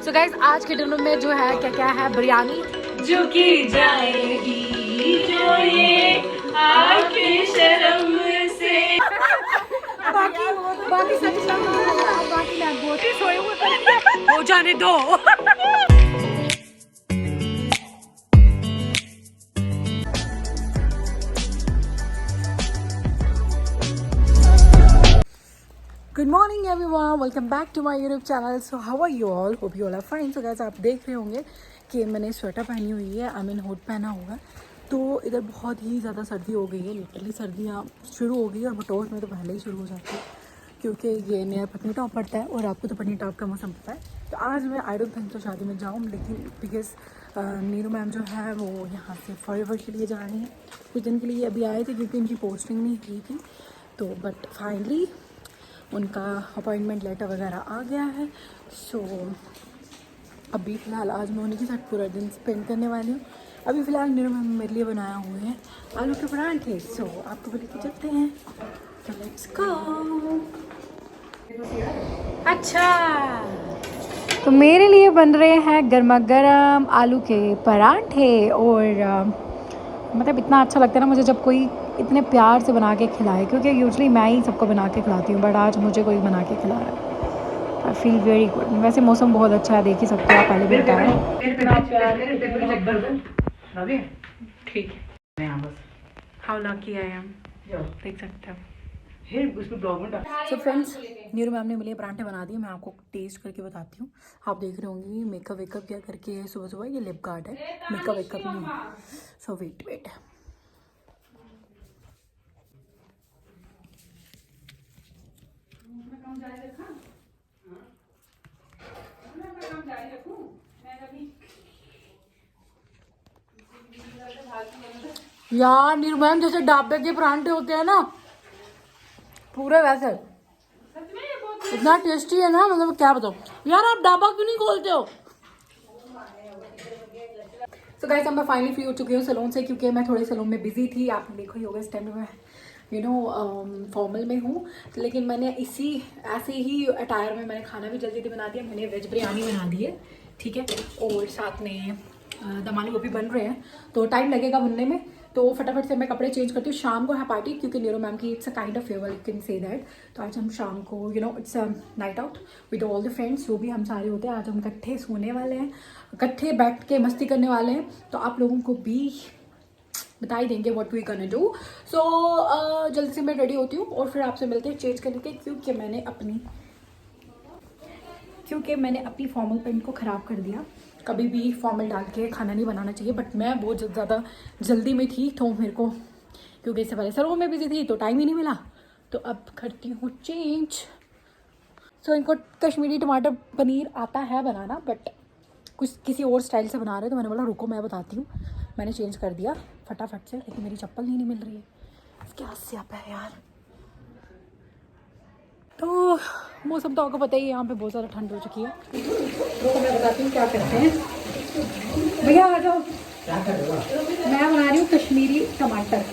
So guys आज के dinner में जो है क्या क्या है, बिरयानी जो की जाएगी जो ये आके शर्म से। बाकी सच बाकी मैं बहुत ही सोए हुए हो जाने दो। Good morning everyone, welcome back to my YouTube channel. So how are you all, hope you all are fine. So guys आप देख रहे होंगे कि मैंने स्वेटर पहनी हुई है, आई मीन हुड पहना हुआ है। तो इधर बहुत ही ज़्यादा सर्दी हो गई है, लिटरली सर्दियाँ शुरू हो गई है और बटोर में तो पहले ही शुरू हो जाती है क्योंकि ये नया पत्नीटॉप पड़ता है और आपको तो पत्नीटॉप का मौसम पता है। तो आज मैं आई डोंट थिंक तो शादी में जाऊँ, लेकिन बिकॉज नीरू मैम जो है वो यहाँ से फॉरएवर के लिए जा रही हैं। कुछ दिन के लिए अभी आए थे क्योंकि उनकी पोस्टिंग नहीं हुई थी, तो बट फाइनली उनका अपॉइंटमेंट लेटर वगैरह आ गया है। सो अभी फ़िलहाल आज मैं उन्हीं के साथ पूरा दिन स्पेंड करने वाली हूँ। अभी फ़िलहाल नीरू मैम मेरे लिए बनाया हुए हैं आलू के पराठे। सो आपको भी लेके चलते हैं, तो लेट्स गो। अच्छा, तो मेरे लिए बन रहे हैं गर्मा गर्म आलू के पराठे और मतलब इतना अच्छा लगता है ना मुझे जब कोई इतने प्यार से बना के खिलाए, क्योंकि यूजुअली मैं ही सबको बना के खिलाती हूँ, बट आज मुझे कोई बना के खिला रहा है। I feel very good. वैसे मौसम बहुत अच्छा है, देख ही सकते हो आप, पहले भी बताया। ठीक है, हाउ लकी आई एम, देख सकते हो। सो फ्रेंड्स, नीरू मैम ने मेरे लिए पराठे बना दिए, मैं आपको टेस्ट करके बताती हूँ। आप देख रहे होंगे मेकअप वेकअप क्या करके है सुबह सुबह। ये लिप गार्ड है, मेकअप वेकअप नहीं है। सो वेट यार, नीरू मैम जैसे ढाबे के परांठे होते हैं ना, पूरे वैसे इतना टेस्टी है ना, मतलब क्या बताऊं यार। आप ढाबा क्यों नहीं खोलते हो? तो गाइस अब मैं फाइनली फ्री हो चुकी हूँ सैलून से, क्योंकि मैं थोड़े सैलून में बिजी थी। आपने देखा ही होगा इस टाइम में यू नो फॉर्मल में हूँ, लेकिन मैंने इसी ऐसे ही अटायर में मैंने खाना भी जल्दी बना दिया। मैंने वेज बिरयानी बना दी है, ठीक है, और साथ में दम आलू गोभी बन रहे हैं, तो टाइम लगेगा बनने में। तो फटाफट से मैं कपड़े चेंज करती हूँ। शाम को है पार्टी, क्योंकि नीरू मैम की it's a kind of farewell, you can say that. तो आज हम शाम को you know it's a night out with all the friends, जो भी हम सारे होते हैं। आज हम इकट्ठे सोने वाले हैं, इकट्ठे बैठ के मस्ती करने वाले हैं, तो आप लोगों को भी बता ही देंगे व्हाट वी कैन डू। सो जल्दी से मैं रेडी होती हूँ और फिर आपसे मिलते हैं चेंज करने के, क्योंकि मैंने अपनी फॉर्मल पेंट को ख़राब कर दिया। कभी भी फॉर्मल डाल के खाना नहीं बनाना चाहिए, बट मैं बहुत ज़्यादा जल्दी में थी, तो मेरे को क्योंकि इससे पहले सरों में बिजी थी तो टाइम ही नहीं मिला। तो अब करती हूँ चेंज। सो इनको कश्मीरी टमाटर पनीर आता है बनाना, बट कुछ किसी और स्टाइल से बना रहे, तो मैंने बोला रुको मैं बताती हूँ। मैंने चेंज कर दिया फटाफट से, लेकिन मेरी चप्पल नहीं मिल रही है। क्या स्यापा है यार। तो मौसम तो आपको पता ही है, यहाँ पे बहुत ज़्यादा ठंड हो चुकी है। तो मैं बताती हूँ क्या करते हैं। भैया आ जाओ, मैं बना रही हूँ कश्मीरी टमाटर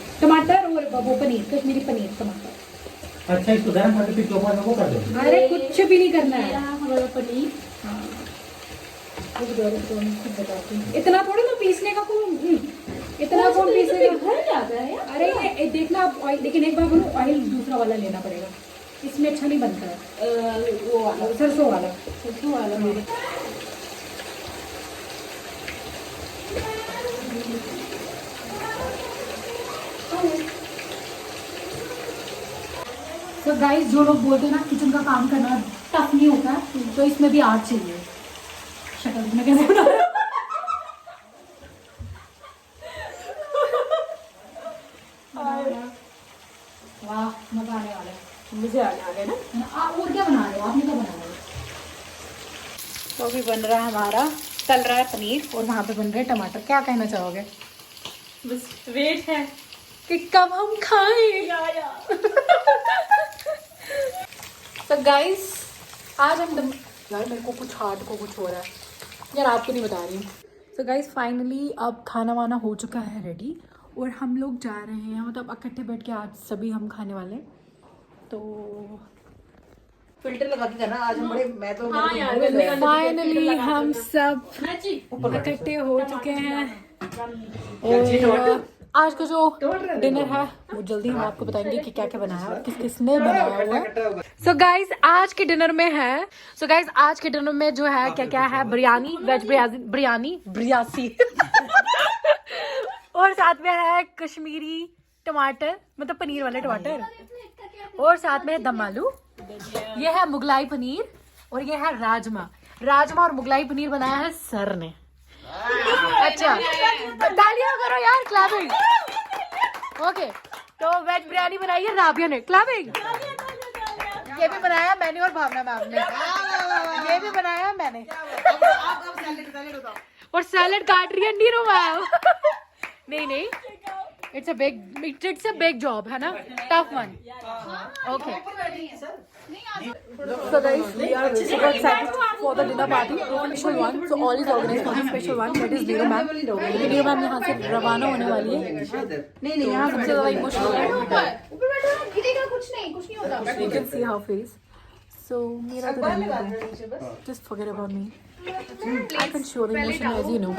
और वो पनीर, कश्मीरी पनीर टमाटर। अच्छा, इसको गर्म करके फिर चॉपर में वो कर दो। अरे कुछ भी नहीं करना है, हमारा पनीर। हाँ, बताती हूँ। इतना थोड़ी ना पीसने का इतना कौन पीसेगा। अरे ये देखना आप ऑयल, लेकिन एक बार बोलो ऑयल दूसरा वाला लेना पड़ेगा, इसमें अच्छा नहीं बनता है। वो वाला सरसों वाला मेरे। तो गाइस, जो लोग बोलते हैं ना किचन का काम करना टफ नहीं होता है, तो इसमें भी आर्ट चाहिए। शक्ल में कैसे बना रहा? वाह, मजा आने वाला है। मुझे आने आ गया ना। आप और क्या बना रहे हो? आपने क्या बना रहे हो? तो अभी बन रहा है हमारा, तल रहा है पनीर और वहाँ पे बन रहे हैं टमाटर। क्या कहना चाहोगे? बस वेट है कि कब हम खाएं तो गाइस आज हम यार मेरे को कुछ हार्ड को कुछ हो रहा है यार, आपको नहीं बता रही हूँ। तो गाइस फाइनली अब खाना वाना हो चुका है रेडी, और हम लोग जा रहे हैं, मतलब इकट्ठे बैठ के आज सभी हम खाने वाले हैं। तो फिल्टर लगा के करना आज हम बड़े मैं तो हाँ यार, गंदे गंदे फाइनली हम सब इकट्ठे हो चुके हैं और आज का जो डिनर है वो जल्दी हम आपको बताएंगे कि क्या क्या बनाया है और किस किसने बनाया हुआ है। सो गाइज आज के डिनर में है आज के डिनर में जो है क्या क्या है, बिरयानी, वेज बिरयानी बिरयासी और साथ में है कश्मीरी टमाटर, मतलब पनीर वाले टमाटर, और साथ में है दम आलू, ये है मुगलाई पनीर और ये है राजमा और मुगलाई पनीर बनाया है सर ने। अच्छा तालियां करो यार, क्लैपिंग। ओके तो वेज बिरयानी बनाई है राबिया ने, क्लैपिंग। ये भी बनाया मैंने और भावना मैम ने, ये भी बनाया मैंने। और सैलेड काट रही है नीरू मैम। नहीं इट्स अ बिग जॉब है ना, tough one. Okay so guys we are super excited for the dinner party, special one, so all is organized for the special one, that is Neeru ma'am यहाँ से रवाना होने वाली है। नहीं यहाँ सबसे ज्यादा इमोशनल है, कुछ नहीं होगा। you can see her face, so मेरा तो just forget about me, I can show the emotion as you know।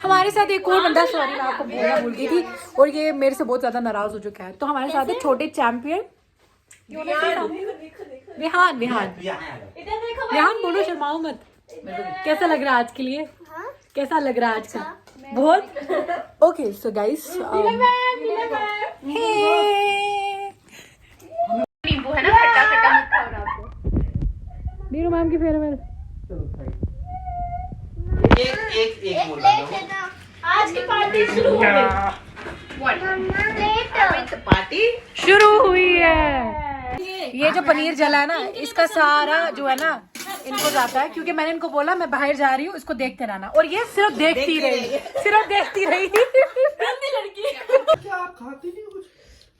हमारे साथ एक और बंदा, सॉरी मैं आपको बोलना भूल गई थी और ये मेरे से बहुत ज्यादा नाराज हो चुका है, तो हमारे साथ है छोटे चैंपियन विहान बोलो, शर्माओ मत। कैसा लग रहा है आज के लिए? कैसा लग रहा है आज का? बहुत ओके। सो गाइस नींबू है ना, खट्टा खट्टा मीठा हो रहा आपको। नीरू मैम की फेयरवेल। एक बोल रहा आज की पार्टी शुरू हो गई। पार्टी शुरू हुई है। ये जो पनीर जला है ना, इसका सारा जो है ना इनको जाता है, क्योंकि मैंने इनको बोला मैं बाहर जा रही हूँ, इसको देखते रहना, और ये सिर्फ देखती रही। क्या आप खाते नहीं कुछ?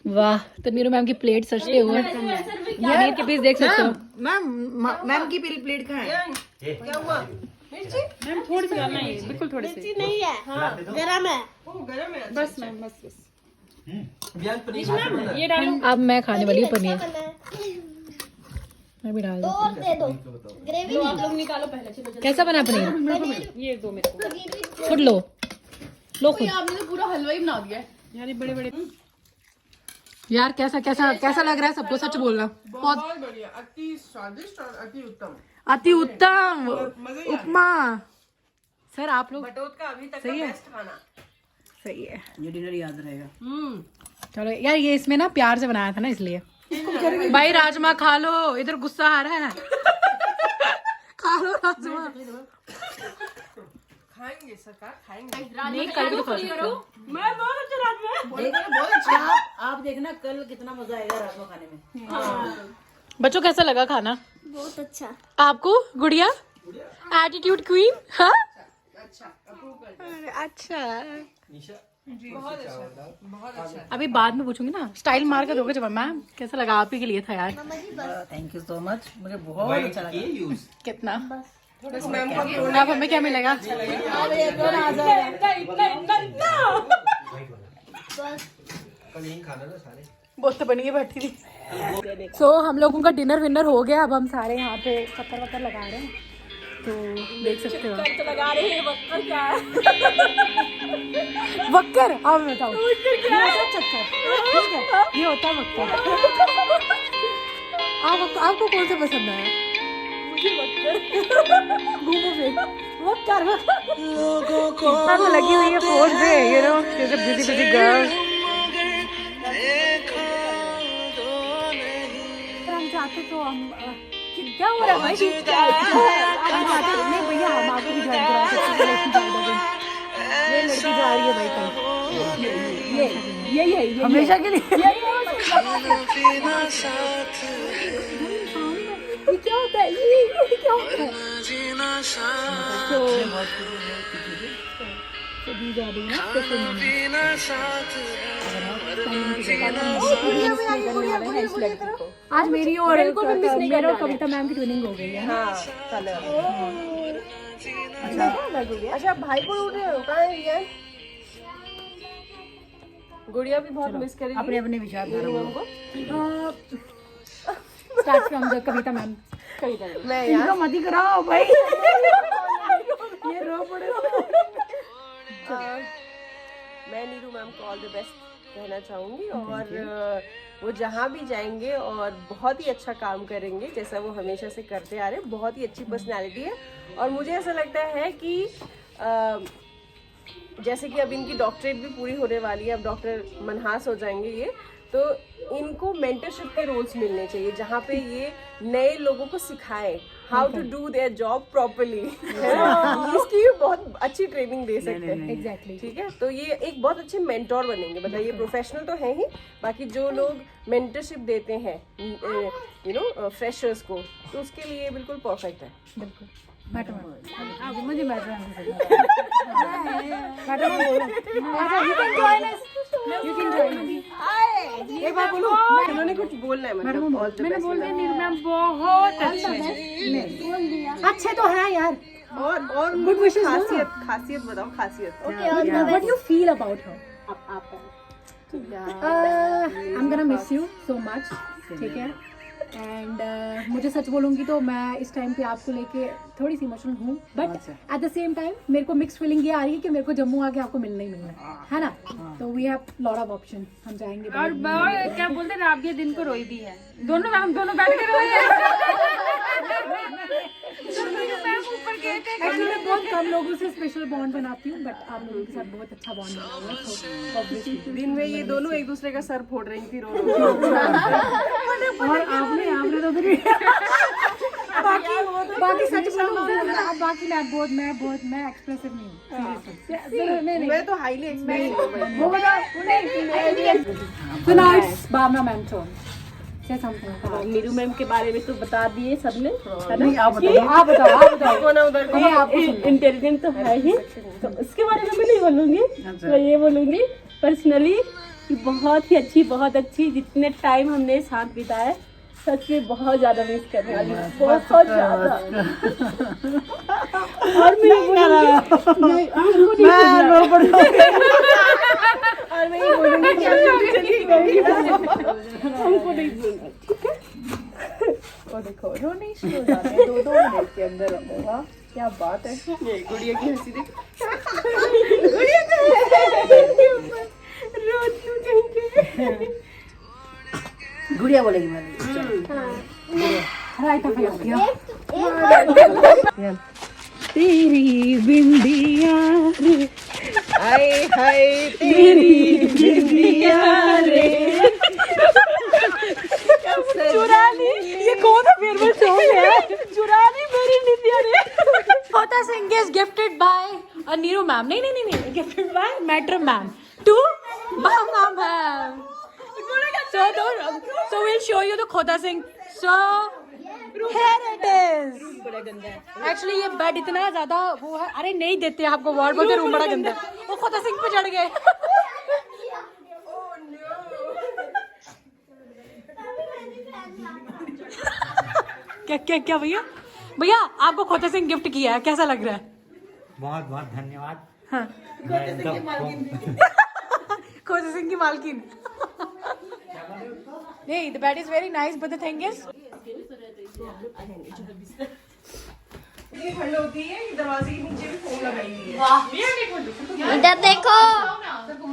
वाह, तो नीरू मैम की प्लेट सजते हुए पनीर के पीस देख सकते हो। मैम की प्लेट कहाँ है? क्या हुआ? मैम थोड़ी सी डालना है, बिल्कुल थोड़ी सी। नहीं है, गरम है। बस मैम बस। ये डालो। अब मैं खाने वाली हूँ पनीर, मैं भी डाल दूँ। दे दो ग्रेवी। आप लोग निकालो पहले, चलो कैसा बना पनीर? ये दो मेरे को। खुद लो खुद। आपने तो पूरा हलवा ही बना दिया है यार, ये बड़े यार कैसा लग रहा है सबको? सच बोलना। बहुत बढ़िया, अति स्वादिष्ट और अति उत्तम उपमा। सर आप लोग बटोत का अभी तक सही है? बेस्ट खाना। सही है, ये डिनर याद रहेगा। चलो यार, ये इसमें ना प्यार से बनाया था ना, इसलिए। भाई राजमा खा लो, इधर गुस्सा आ रहा है। खा लो राजमा। खाएंगे सरकार, खाएंगे। नहीं कल भी तो खा सकते हो। मैं बहुत अच्छा रात में। बहुत अच्छा। आप देखना कल कितना मजा आएगा राजमा खाने में। बच्चों कैसा लगा खाना? बहुत अच्छा। आपको गुड़िया एटीट्यूड क्वीन? हाँ अच्छा, बहुत अच्छा। अभी बाद में पूछूंगी ना, स्टाइल मार कर दोगे जवाब। मैम कैसा लगा? आप ही के लिए था यार। थैंक यू सो मच, मुझे बहुत अच्छा लगा। कितना? बस मैम को अब हमें क्या मिलेगा? कल यही खाना ना सारे। बहुत तो बनी बैठी थी। सो हम लोगों का डिनर विनर हो गया, अब हम सारे यहाँ पे चक्कर लगा रहे हैं, तो देख सकते हो। तो लगा रहे हैं, वक्कर क्या है? वक्कर आप बताओ। ये होता है चक्कर, ठीक है, ये होता है वक्कर। आपको कौन सा पसंद आया? मुझे वक्कर। घूमो फिर वक्कर। तो लगी हुई है फोन पे, you know, she is a busy girl. हम चाहते तो हम क्या हो रहा है भाई? हम चाहते नहीं भैया, हम आपको भी ज्वाइन करा सकते हैं। ये लड़की जा रही है भाई कल, यही हमेशा के लिए। ये क्या होता है? ये क्या होता है? तो दी जा रही है ना। आज मेरी और मेरा और कविता मैम की ट्विनिंग हो गई है। अच्छा भाई को उठ रहे हो? कहाँ है ये? गुड़िया भी बहुत मिस करेगी अपने विचार start from the Kavita ma'am. मैं यहाँ इनको मत ही कराओ भाई। ये रो पड़े। मैं नीरू मैम को ऑल द बेस्ट कहना चाहूँगी और वो जहाँ भी जाएंगे और बहुत ही अच्छा काम करेंगे जैसा वो हमेशा से करते आ रहे हैं। बहुत ही अच्छी पर्सनालिटी है और मुझे ऐसा लगता है कि जैसे कि अब इनकी डॉक्टरेट भी पूरी होने वाली है, अब डॉक्टर मनहास हो जाएंगे ये, तो इनको मेंटरशिप के रोल्स मिलने चाहिए जहाँ पे ये नए लोगों को सिखाएं how to do their job properly. इसकी भी बहुत अच्छी ट्रेनिंग दे सकते हैं। एग्जैक्टली। ठीक है, तो ये एक बहुत अच्छे मेंटोर बनेंगे। मतलब ये प्रोफेशनल तो है ही, बाकी जो लोग मेंटरशिप देते हैं फ्रेशर्स को, तो उसके लिए बिल्कुल परफेक्ट है। बिल्कुल। मैडम मुझे मैडम यू कैन जॉइन एक बार बोलो। उन्होंने कुछ बोलना है, मतलब all the मैंने best बोल मैम। दिया मैम बहुत अच्छे तो है यार। और Good wishes दो ना। खासियत बताओ, खासियत। What you feel about her? I'm gonna miss you so much, ठीक है। एंड मुझे सच बोलूँगी तो मैं इस टाइम पे आपको लेके थोड़ी सी इमोशनल हूँ, but at the same time मेरे को मिक्स फीलिंग ये आ रही है कि मेरे को जम्मू आके आपको मिलना ही मिलना है ना। तो we have lot of option, हम जाएंगे। और क्या बोलते हैं, राबिया दिन को रोई भी है। हम दोनों बैठ के रोए हैं। एक्चुअली मैं बहुत कम लोगों से स्पेशल बॉन्ड बनाती हूँ, बट आप लोगों के साथ बहुत अच्छा बॉन्ड बना हुआ है। So, obviously दिन में ये दोनों एक दूसरे का सर फोड़ रही थी, रो और आपने तो फिर बाकी सच बोलूं अब बाकी मैं एक्सप्रेसिव नहीं हूँ सीरियसली। मैं तो highly expect So now it's Bhavna ma'am turn. Say something। Neeru ma'am के बारे में तो बता दिए सबने, है ना? नहीं, आप बताओ। इंटेलिजेंट तो है ही, तो उसके बारे में मैं नहीं बोलूँगी। मैं ये बोलूँगी पर्सनली कि बहुत अच्छी जितने टाइम हमने साथ बिताए, सच में बहुत ज़्यादा मिस करने वाली, बहुत ज़्यादा। और मैं ये बोलूँगी और मैं ये बोलूँगी कि हमको नहीं बोलना, ठीक है? और देखो रोने शुरू हो जाते हैं 2 मिनट के अंदर। वाह क्या बात है। ये गुड़िया की हंसी देख। गुड़िया बोलेगी मैंने। तेरी बिंदिया रे, हाय तेरी बिंदिया रे, चुरानी, ये कौन सा फेवरेट सॉन्ग है? चुरानी मेरी निंदिया रे। Kota Singh is gifted by Neeru ma'am. नहीं, gifted by Madam ma'am to Bhavna ma'am. So we'll show you the Kota Singh. So here it is. Actually ये बेड इतना ज्यादा वो है, अरे नहीं देते आपको वार्ड, बोलते रूम बड़ा गंदा है। वो खोता सिंह पे चढ़ गए। क्या भैया आपको खोता सिंह गिफ्ट किया है, कैसा लग रहा है? बहुत बहुत धन्यवाद। हाँ। खोता सिंह की मालकिन। नहीं, the bed is very nice, but the thing is ये ठंड होती है, दरवाजे के नीचे भी फोम लगाई हुई है। इधर देखो।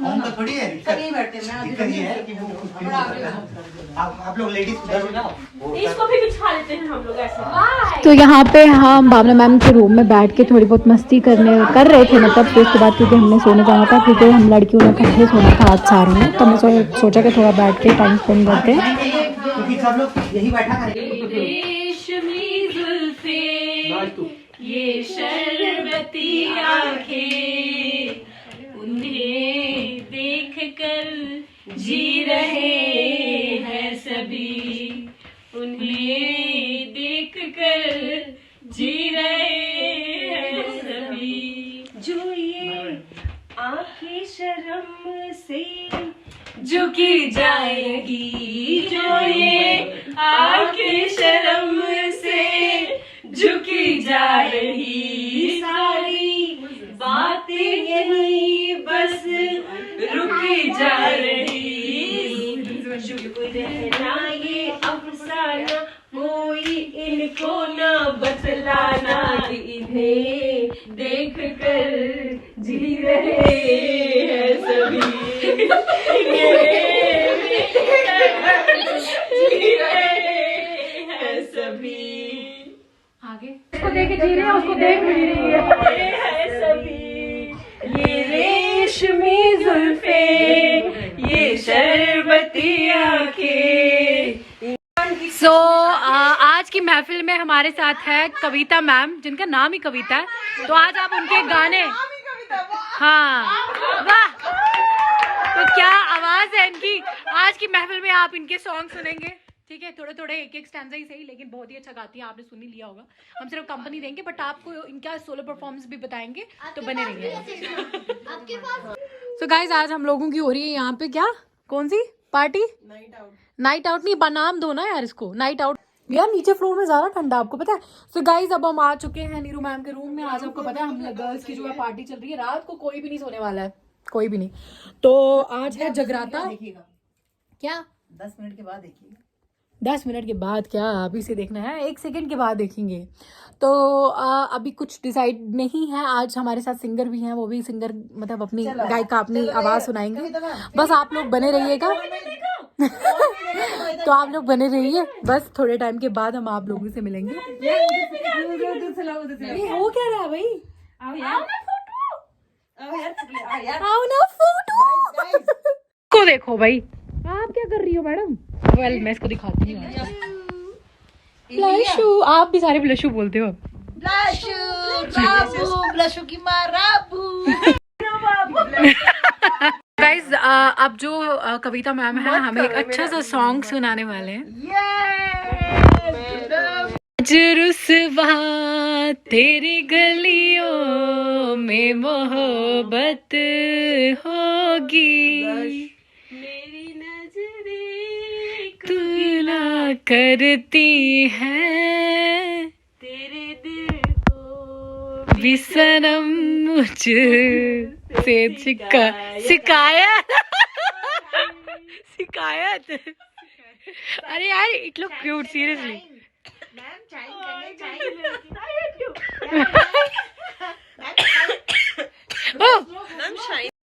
हम तो थोड़ी है दिक्कत ये है कि आप लोग लेडीज उधर हो जाओ, इसको भी बिछा लेते हैं हम लोग ऐसे। तो यहाँ पे हम भावना मैम के रूम में बैठ के थोड़ी बहुत मस्ती कर रहे थे, मतलब फिर उसके बाद क्योंकि हमने सोने जाना था, क्योंकि हम लड़कियों ने इकट्ठे सोना था आज सारों में, तो हमने सोचा कि थोड़ा बैठ के टाइम स्पेंड करते हैं। क्योंकि सब लोग यही बैठा करेंगे। रेशमी जुल्फे, ये शरबती आंखें, उन्हें देख कर जी रहे हैं सभी, उन्हें देख कर जी रहे हैं सभी। जो ये आंखें शर्म से झुकी जाएगी, जो ये आंखें शर्म से झुकी जा रही, सारी बातें यही बस रुकी जा रही। चुप रहना ये अफसाना, कोई इनको देख कर जी रहे हैं सभी, ये जी रहे हैं सभी, आगे उसको देख के जी रहे हैं, उसको देख भी रही है सभी, ये रेशमी जुल्फे, ये शरबती आंखें। सो आज की महफिल में हमारे साथ है कविता मैम, जिनका नाम ही कविता है। तो आज आप उनके गाने, हाँ वाह, तो क्या आवाज है इनकी। आज की महफिल में आप इनके सॉन्ग सुनेंगे, ठीक है, थोड़े थोड़े एक एक स्टैंजा ही सही, लेकिन बहुत ही अच्छा गाती हैं, आपने सुन ही लिया होगा। हम सिर्फ कंपनी देंगे, बट आपको इनका सोलो परफॉर्मेंस भी बताएंगे, तो बने रहिए। सो गाइज, आज हम लोगों की हो रही है यहाँ पे क्या, कौन सी पार्टी? नाइट आउट नहीं, नाम दो ना यार इसको, नाइट आउट। यार नीचे फ्लोर में ज्यादा ठंडा, आपको पता है। सो गाइज, अब हम आ चुके हैं नीरू मैम के रूम में। आज आपको पता है हम गर्ल्स की जो है पार्टी चल रही है, रात को कोई भी नहीं सोने वाला है, कोई भी नहीं। तो आज है जगराता। क्या 10 मिनट के बाद देखिएगा। 10 मिनट के बाद क्या, अभी से देखना है, 1 सेकंड के बाद देखेंगे। तो अभी कुछ डिसाइड नहीं है। आज हमारे साथ सिंगर भी हैं, वो भी सिंगर मतलब अपनी गायिका अपनी आवाज़ सुनाएंगे। बस आप लोग बने रहिएगा। तो आप लोग बने रहिए, बस थोड़े टाइम के बाद हम आप लोगों से मिलेंगे। ये हो क्या रहा है भाई? आओ ना फोटो को देखो भाई। आप क्या कर रही हो मैडम? वेल मैं इसको दिखाती हूँ। ब्लशू, आप भी सारे ब्लशू बोलते हो। ब्लशू की माँ राबू। गाइज, अब जो कविता मैम है हमें एक अच्छा सा सॉन्ग सुनाने वाले हैं। आज रुसवा तेरी गलियों में मोहब्बत होगी, मेरी नजरें तू ना करती है तेरे दिल को भी सनम मुझ से शिकायत। अरे यार, इट लुक क्यूट सीरियसली।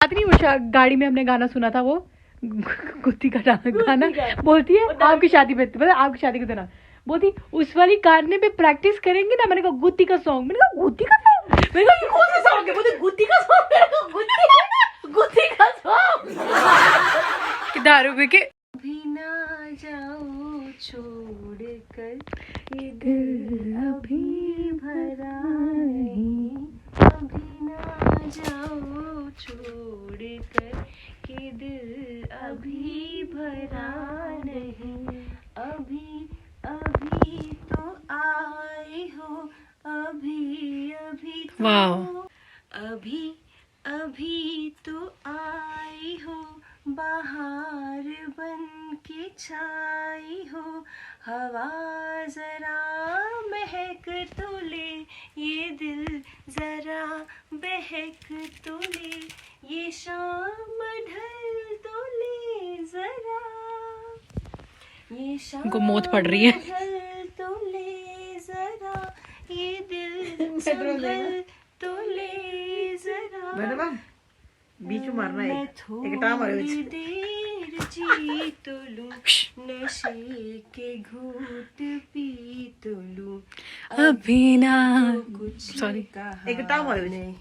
नहीं, वो गाड़ी में हमने गाना सुना था, वो गुत्ती का गाना बोलती है आपकी शादी पे, मतलब आपकी शादी के दिन बोलती उस वाली गाने पे प्रैक्टिस करेंगे ना। मैंने कहा गुत्ती का सॉन्ग, मैंने कहा गुत्ती का सॉन्ग, मैंने कहा ये कौन सा सॉन्ग है? बोलती गुत्ती का सॉन्ग, मैंने कहा गुत्ती का सॉन्ग। दारू पी के अभी ना जाओ छोड़ कर, ये दिल अभी भरा नहीं, अभी ना जाओ छोड़ कर, ये दिल अभी भरा नहीं, अभी अभी तो आए हो, अभी अभी तो, अभी अभी तो आई हो, बाहर बन के छाई हो, हवा जरा महक तो ले, ये दिल जरा बहक तो ले, ये शाम ढल तो ले जरा, ये शाम उनको मौत पड़ रही है। ढल तो ले जरा, ये दिल संभल तो ले जरा, मैडम बीच में मारना है, एक टाइम मारो थोड़ी देर जी तो लूं, नशे के घूंट पी तो लूं, अभी ना कुछ सॉरी एक टाइम मारो नहीं।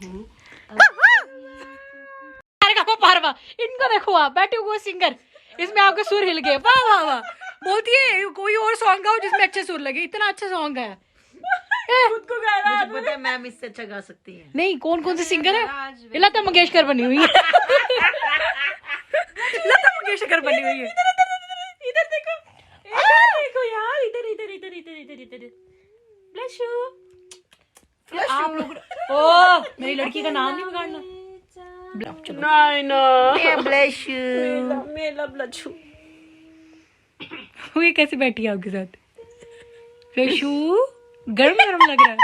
पारवा, इनको देखो आप बैठे हुए सिंगर, इसमें आपके सुर हिल गए। वाह वाह वाह। बोलती है कोई और सॉन्ग गाओ जिसमें अच्छे सुर लगे। इतना अच्छा सॉन्ग है। मुझे पता है मैम इससे अच्छा गा सकती है। नहीं, कौन कौन से सिंगर है? ये लता मंगेशकर बनी हुई है। लता मंगेशकर बनी हुई है। इधर देखो, देखो यार, इधर इधर इधर इधर इधर इधर। Blush you. आप लोग ओह, मेरी लड़की का नाम नहीं बिगाड़ना। नहीं ब्लेश मेला ब्लशू। वो ये कैसे बैठी है आपके साथ? फ्रेशू, गरम गरम लग रहा है।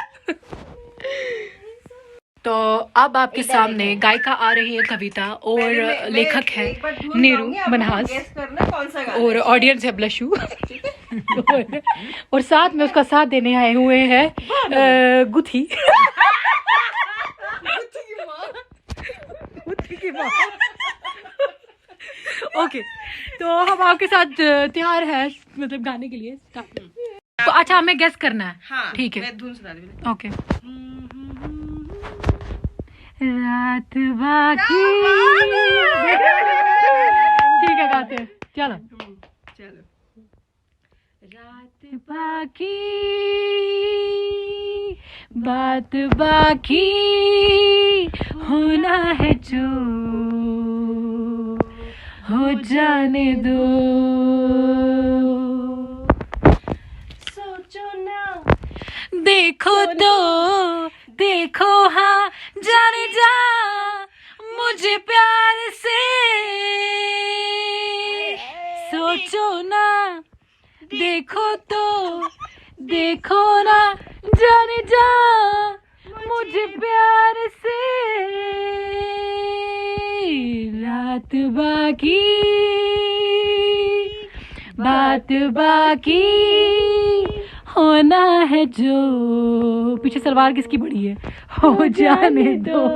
तो अब आपके सामने गायिका आ रही है कविता, और लेखक है नीरू मनहास, और ऑडियंस है ब्लशू। और साथ में उसका साथ देने आए हुए हैं गुथी। बेटी की माँ। ओके, तो हम आपके साथ तैयार है मतलब गाने के लिए। तो अच्छा, हमें गेस करना है। हाँ, ठीक है, मैं धुन सुना रही ओके। रात बाकी, ठीक है गाते हैं, चलो। चलो। रात बाकी, बात बाकी, होना है जो हो जाने दो। सोचो ना, देखो तो देखो, हाँ जाने जा मुझे प्यार से। सोचो ना, देखो तो देखो ना, जाने जा मुझे प्यार से। रात बाकी, बात बाकी, होना है जो। पीछे सलवार किसकी बड़ी है? हो जाने दो।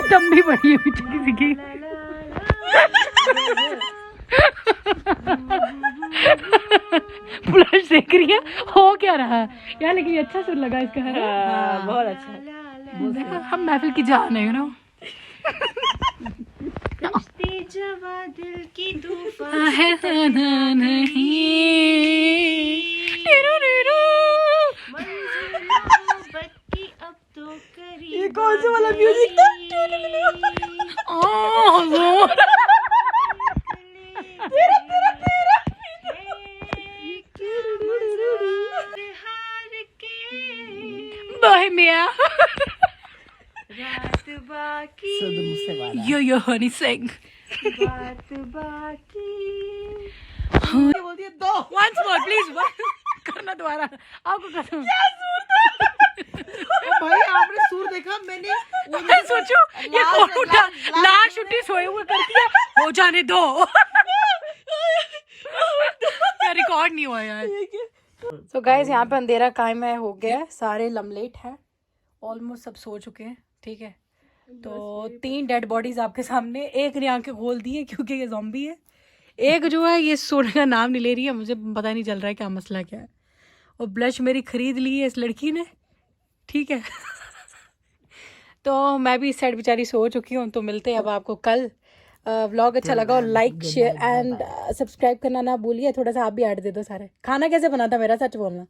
दम भी बड़ी है पीछे किसी की। ब्लश देख रही है, हो क्या रहा है यार, लेकिन ये अच्छा सुर लगा इसका, है ना? बहुत अच्छा। देखो, हम महफिल की जान है, यू नो। जवा दिल की तूफान है ना नहीं, टीरू टीरू। मोहब्बत की अब तो करीब। ये कौन सा वाला म्यूजिक था? बोहेमिया। रात बाकी, यो हनी सिंह। बात बाकी। बोल दिया दो। Once more, please. करना दोबारा, आपको कसम। भाई आपने सुर देखा? मैंने मैं सोचू ये कौन उठा, लाश छुट्टी सोए हुए करती है, हो जाने दो। क्या रिकॉर्ड नहीं हुआ यार। So guys, यहाँ पे अंधेरा कायम है, हो गया है, सारे लमलेट हैं, ऑलमोस्ट सब सो चुके हैं, ठीक है। तो 3 डेड बॉडीज आपके सामने, एक ने आंखें खोल दी है क्योंकि ये ज़ॉम्बी है, एक जो है ये सोने का नाम नहीं ले रही है, मुझे पता नहीं चल रहा है क्या मसला क्या है। और ब्लश मेरी खरीद ली है इस लड़की ने, ठीक है। तो मैं भी इस साइड बेचारी सो चुकी हूँ। तो मिलते हैं अब आपको कल। व्लॉग अच्छा लगा और लाइक शेयर एंड सब्सक्राइब करना ना भूलिए। थोड़ा सा आप भी ऐड दे दो सारे। खाना कैसे बना था मेरा, सच बोलना।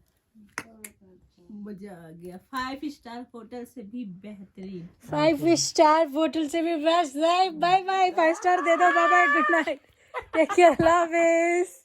मजा आ गया। 5 स्टार होटल से भी बेहतरीन। 5 स्टार होटल से भी बेस्ट। बाय बाय, 5 स्टार दे दो। Bye bye, good night, take care, अल्लाह हाफिज़।